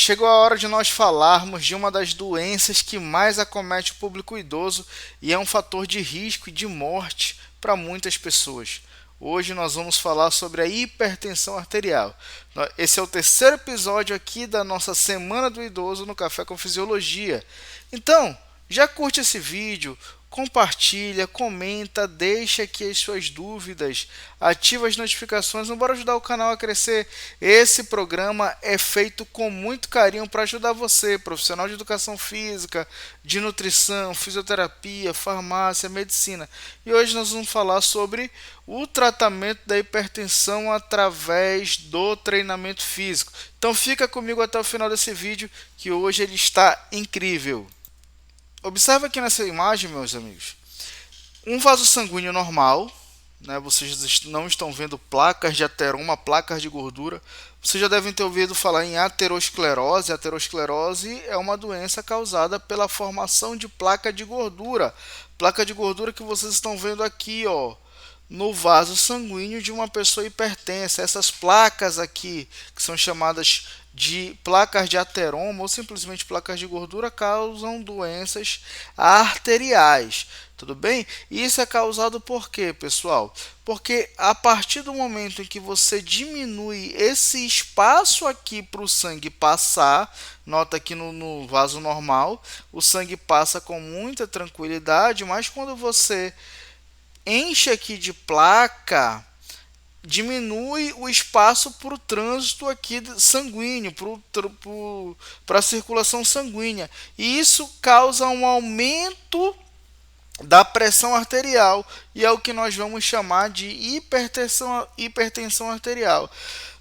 chegou a hora de nós falarmos de uma das doenças que mais acomete o público idoso e é um fator de risco e de morte para muitas pessoas. Hoje nós vamos falar sobre a hipertensão arterial. Esse é o terceiro episódio aqui da nossa Semana do Idoso no Café com Fisiologia. Então, já curte esse vídeo, compartilha, comenta, deixa aqui as suas dúvidas, ativa as notificações, bora ajudar o canal a crescer. Esse programa é feito com muito carinho para ajudar você, profissional de educação física, de nutrição, fisioterapia, farmácia, medicina. E hoje nós vamos falar sobre o tratamento da hipertensão através do treinamento físico. Então fica comigo até o final desse vídeo, que hoje ele está incrível. Observe aqui nessa imagem, meus amigos, um vaso sanguíneo normal, né? Vocês não estão vendo placas de ateroma, placas de gordura. Vocês já devem ter ouvido falar em aterosclerose. A aterosclerose é uma doença causada pela formação de placa de gordura. Placa de gordura que vocês estão vendo aqui, ó, no vaso sanguíneo de uma pessoa hipertensa. Essas placas aqui, que são chamadas de placas de ateroma ou simplesmente placas de gordura, causam doenças arteriais. Tudo bem? E isso é causado por quê, pessoal? Porque a partir do momento em que você diminui esse espaço aqui para o sangue passar, nota aqui no vaso normal, o sangue passa com muita tranquilidade, mas quando você enche aqui de placa, diminui o espaço para o trânsito aqui sanguíneo, para a circulação sanguínea. E isso causa um aumento da pressão arterial e é o que nós vamos chamar de hipertensão arterial.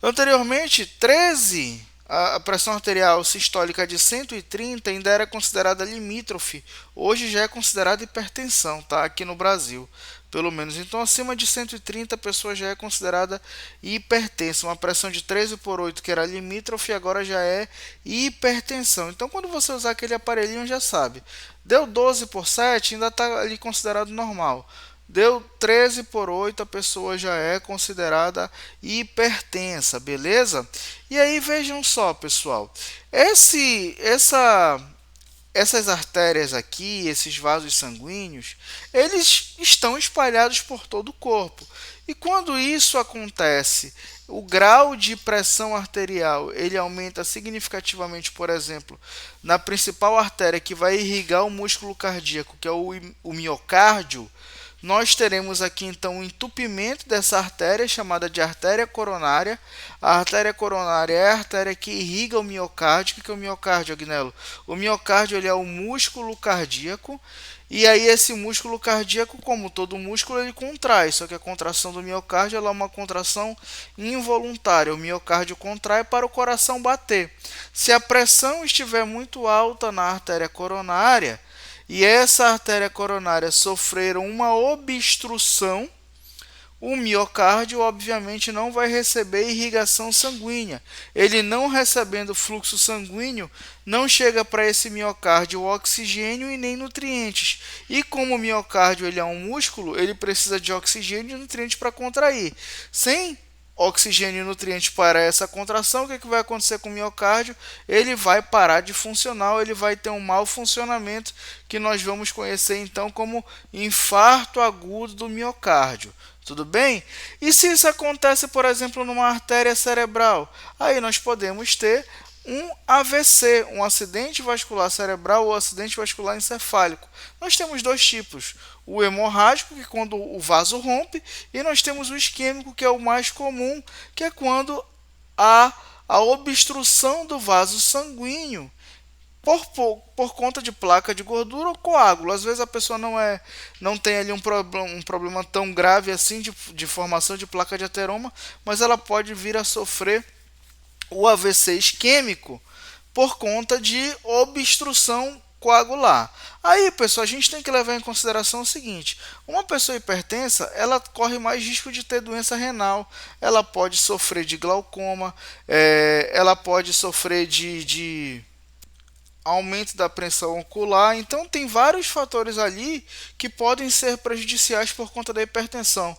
Anteriormente, 13, a pressão arterial sistólica de 130 ainda era considerada limítrofe, hoje já é considerada hipertensão, tá? Aqui no Brasil, pelo menos. Então, acima de 130 a pessoa já é considerada hipertensa. Uma pressão de 13/8, que era limítrofe, agora já é hipertensão. Então, quando você usar aquele aparelhinho, já sabe. Deu 12/7, ainda está ali considerado normal. Deu 13/8, a pessoa já é considerada hipertensa, beleza? E aí vejam só, pessoal, essas artérias aqui, esses vasos sanguíneos, eles estão espalhados por todo o corpo. E quando isso acontece, o grau de pressão arterial ele aumenta significativamente, por exemplo, na principal artéria que vai irrigar o músculo cardíaco, que é o miocárdio. Nós teremos aqui então um entupimento dessa artéria chamada de artéria coronária. A artéria coronária é a artéria que irriga o miocárdio. O que é o miocárdio, Agnello? O miocárdio ele é o músculo cardíaco. E aí esse músculo cardíaco, como todo músculo, ele contrai. Só que a contração do miocárdio ela é uma contração involuntária. O miocárdio contrai para o coração bater. Se a pressão estiver muito alta na artéria coronária, e essa artéria coronária sofrer uma obstrução, o miocárdio obviamente não vai receber irrigação sanguínea. Ele não recebendo fluxo sanguíneo, não chega para esse miocárdio oxigênio e nem nutrientes. E como o miocárdio ele é um músculo, ele precisa de oxigênio e nutrientes para contrair. Sem oxigênio e nutrientes para essa contração, o que vai acontecer com o miocárdio? Ele vai parar de funcionar, ele vai ter um mau funcionamento que nós vamos conhecer então como infarto agudo do miocárdio. Tudo bem? E se isso acontece, por exemplo, numa artéria cerebral? Aí nós podemos ter um AVC, um acidente vascular cerebral ou acidente vascular encefálico. Nós temos dois tipos, o hemorrágico, que é quando o vaso rompe, e nós temos o isquêmico, que é o mais comum, que é quando há a obstrução do vaso sanguíneo por conta de placa de gordura ou coágulo. Às vezes a pessoa não tem ali um problema tão grave assim de formação de placa de ateroma, mas ela pode vir a sofrer o AVC isquêmico por conta de obstrução coagular. Aí, pessoal, a gente tem que levar em consideração o seguinte: uma pessoa hipertensa, ela corre mais risco de ter doença renal, ela pode sofrer de glaucoma, ela pode sofrer de aumento da pressão ocular. Então, tem vários fatores ali que podem ser prejudiciais por conta da hipertensão.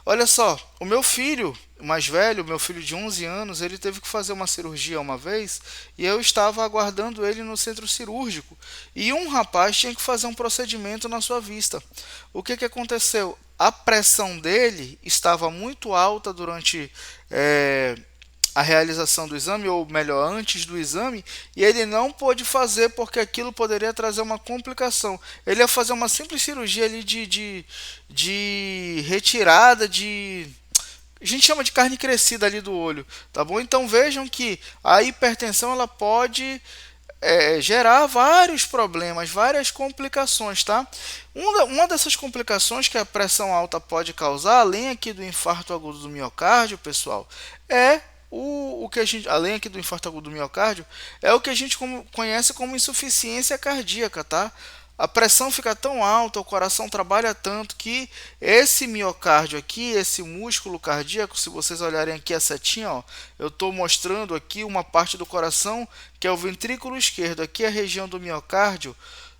Olha só, o meu filho, mais velho, meu filho de 11 anos, ele teve que fazer uma cirurgia uma vez e eu estava aguardando ele no centro cirúrgico e um rapaz tinha que fazer um procedimento na sua vista. O que aconteceu? A pressão dele estava muito alta durante a realização do exame, ou melhor, antes do exame, e ele não pôde fazer porque aquilo poderia trazer uma complicação. Ele ia fazer uma simples cirurgia ali de retirada de, a gente chama de carne crescida ali do olho, tá bom? Então vejam que a hipertensão ela pode gerar vários problemas, várias complicações, tá? Uma dessas complicações que a pressão alta pode causar, além aqui do infarto agudo do miocárdio, pessoal, é o que a gente, além aqui do infarto agudo do miocárdio, é o que a gente conhece como insuficiência cardíaca, tá? A pressão fica tão alta, o coração trabalha tanto que esse miocárdio aqui, esse músculo cardíaco, se vocês olharem aqui a setinha, ó, eu estou mostrando aqui uma parte do coração que é o ventrículo esquerdo, aqui é a região do miocárdio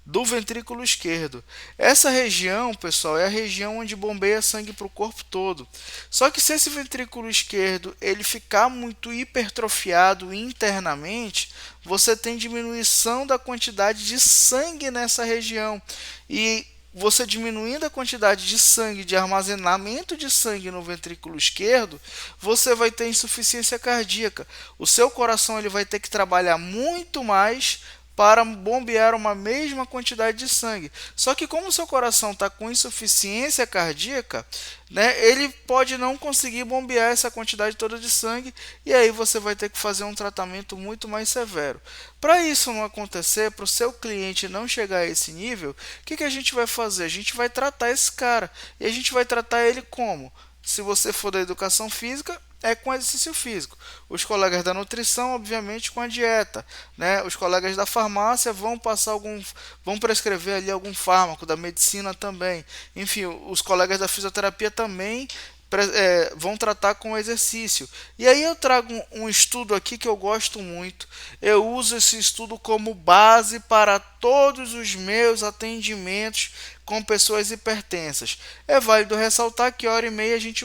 do ventrículo esquerdo. Essa região, pessoal, é a região onde bombeia sangue para o corpo todo. Só que se esse ventrículo esquerdo ele ficar muito hipertrofiado internamente, você tem diminuição da quantidade de sangue nessa região. E você diminuindo a quantidade de sangue, de armazenamento de sangue no ventrículo esquerdo, você vai ter insuficiência cardíaca. O seu coração ele vai ter que trabalhar muito mais para bombear uma mesma quantidade de sangue. Só que como o seu coração está com insuficiência cardíaca, né, ele pode não conseguir bombear essa quantidade toda de sangue e aí você vai ter que fazer um tratamento muito mais severo. Para isso não acontecer, para o seu cliente não chegar a esse nível, o que a gente vai fazer? A gente vai tratar esse cara. E a gente vai tratar ele como? Se você for da educação física, é com exercício físico. Os colegas da nutrição, obviamente, com a dieta, né? Os colegas da farmácia vão prescrever ali algum fármaco, da medicina também. Enfim, os colegas da fisioterapia também vão tratar com exercício. E aí eu trago um estudo aqui que eu gosto muito. Eu uso esse estudo como base para todos os meus atendimentos com pessoas hipertensas. É válido ressaltar que hora e meia a gente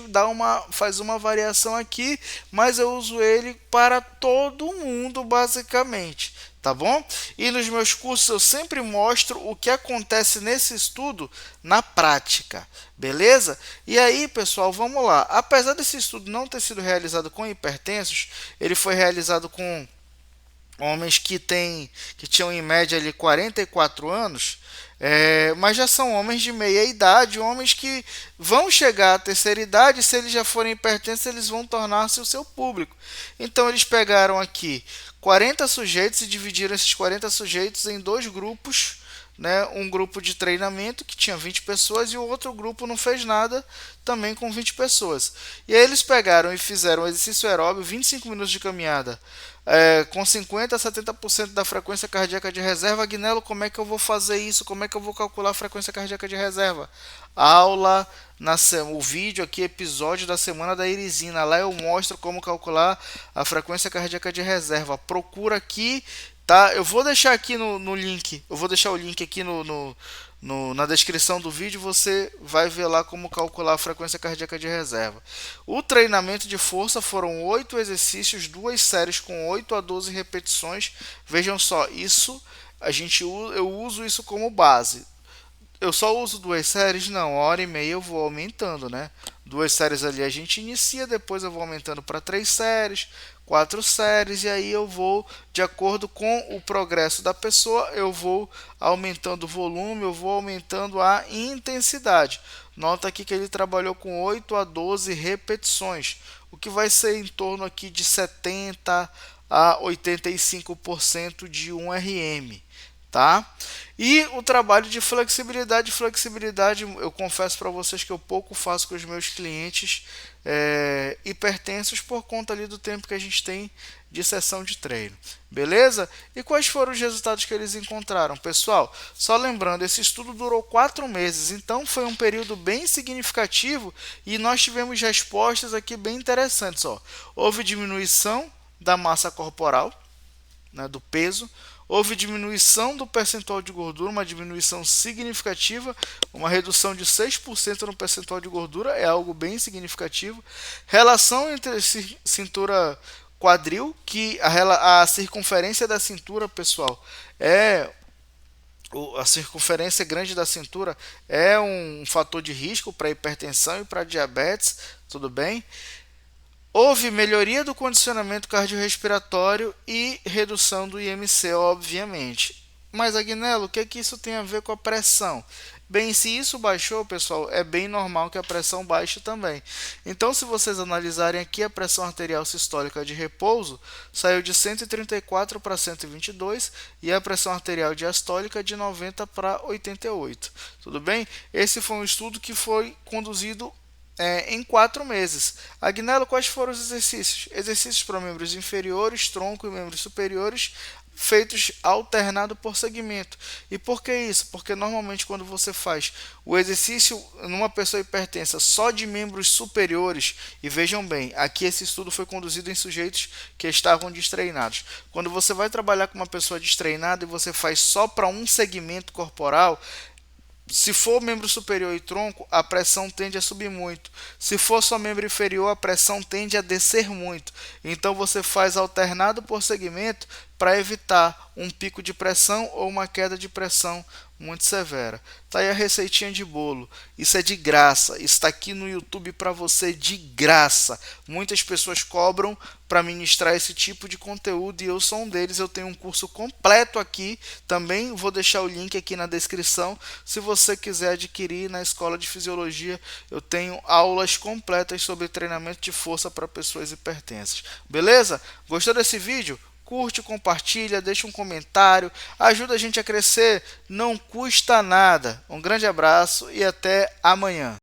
faz uma variação aqui, mas eu uso ele para todo mundo basicamente. Tá bom? E nos meus cursos eu sempre mostro o que acontece nesse estudo na prática, beleza? E aí, pessoal, vamos lá. Apesar desse estudo não ter sido realizado com hipertensos, ele foi realizado com homens que tinham em média ali 44 anos, mas já são homens de meia idade, homens que vão chegar à terceira idade, se eles já forem hipertensos, eles vão tornar-se o seu público. Então eles pegaram aqui 40 sujeitos e dividiram esses 40 sujeitos em dois grupos, né? Um grupo de treinamento que tinha 20 pessoas e o outro grupo não fez nada, também com 20 pessoas. E aí eles pegaram e fizeram um exercício aeróbio, 25 minutos de caminhada, com 50 a 70% da frequência cardíaca de reserva. Agnello, como é que eu vou fazer isso? Como é que eu vou calcular a frequência cardíaca de reserva? Aula, o vídeo aqui, episódio da semana da Irisina. Lá eu mostro como calcular a frequência cardíaca de reserva. Procura aqui, tá? Eu vou deixar aqui no link, eu vou deixar o link aqui na descrição do vídeo, você vai ver lá como calcular a frequência cardíaca de reserva. O treinamento de força foram 8 exercícios, 2 séries com 8 a 12 repetições. Vejam só, eu uso isso como base. Eu só uso 2 séries? Não, hora e meia eu vou aumentando, né? 2 séries ali a gente inicia, depois eu vou aumentando para 3 séries, 4 séries, e aí eu vou, de acordo com o progresso da pessoa, eu vou aumentando o volume, eu vou aumentando a intensidade. Nota aqui que ele trabalhou com 8 a 12 repetições, o que vai ser em torno aqui de 70 a 85% de 1 RM. Tá? E o trabalho de flexibilidade, eu confesso para vocês que eu pouco faço com os meus clientes hipertensos por conta ali do tempo que a gente tem de sessão de treino, beleza? E quais foram os resultados que eles encontraram? Pessoal, só lembrando, esse estudo durou 4 meses, então foi um período bem significativo e nós tivemos respostas aqui bem interessantes. Ó. Houve diminuição da massa corporal, né, do peso. Houve diminuição do percentual de gordura, uma diminuição significativa, uma redução de 6% no percentual de gordura, é algo bem significativo. Relação entre cintura quadril, que a circunferência da cintura, pessoal, a circunferência grande da cintura é um fator de risco para hipertensão e para diabetes, tudo bem? Houve melhoria do condicionamento cardiorrespiratório e redução do IMC, obviamente. Mas, Agnello, o que é que isso tem a ver com a pressão? Bem, se isso baixou, pessoal, é bem normal que a pressão baixe também. Então, se vocês analisarem aqui, a pressão arterial sistólica de repouso saiu de 134 para 122 e a pressão arterial diastólica de 90 para 88. Tudo bem? Esse foi um estudo que foi conduzido em 4 meses. Agnello, quais foram os exercícios? Exercícios para membros inferiores, tronco e membros superiores, feitos alternado por segmento. E por que isso? Porque normalmente quando você faz o exercício numa pessoa hipertensa só de membros superiores, e vejam bem, aqui esse estudo foi conduzido em sujeitos que estavam destreinados. Quando você vai trabalhar com uma pessoa destreinada e você faz só para um segmento corporal, se for membro superior e tronco, a pressão tende a subir muito. Se for só membro inferior, a pressão tende a descer muito. Então você faz alternado por segmento para evitar um pico de pressão ou uma queda de pressão muito severa. Tá aí a receitinha de bolo. Isso é de graça. Está aqui no YouTube para você de graça. Muitas pessoas cobram para ministrar esse tipo de conteúdo e eu sou um deles. Eu tenho um curso completo aqui. Também vou deixar o link aqui na descrição. Se você quiser adquirir na Escola de Fisiologia, eu tenho aulas completas sobre treinamento de força para pessoas hipertensas. Beleza? Gostou desse vídeo? Curte, compartilha, deixa um comentário, ajuda a gente a crescer, não custa nada. Um grande abraço e até amanhã.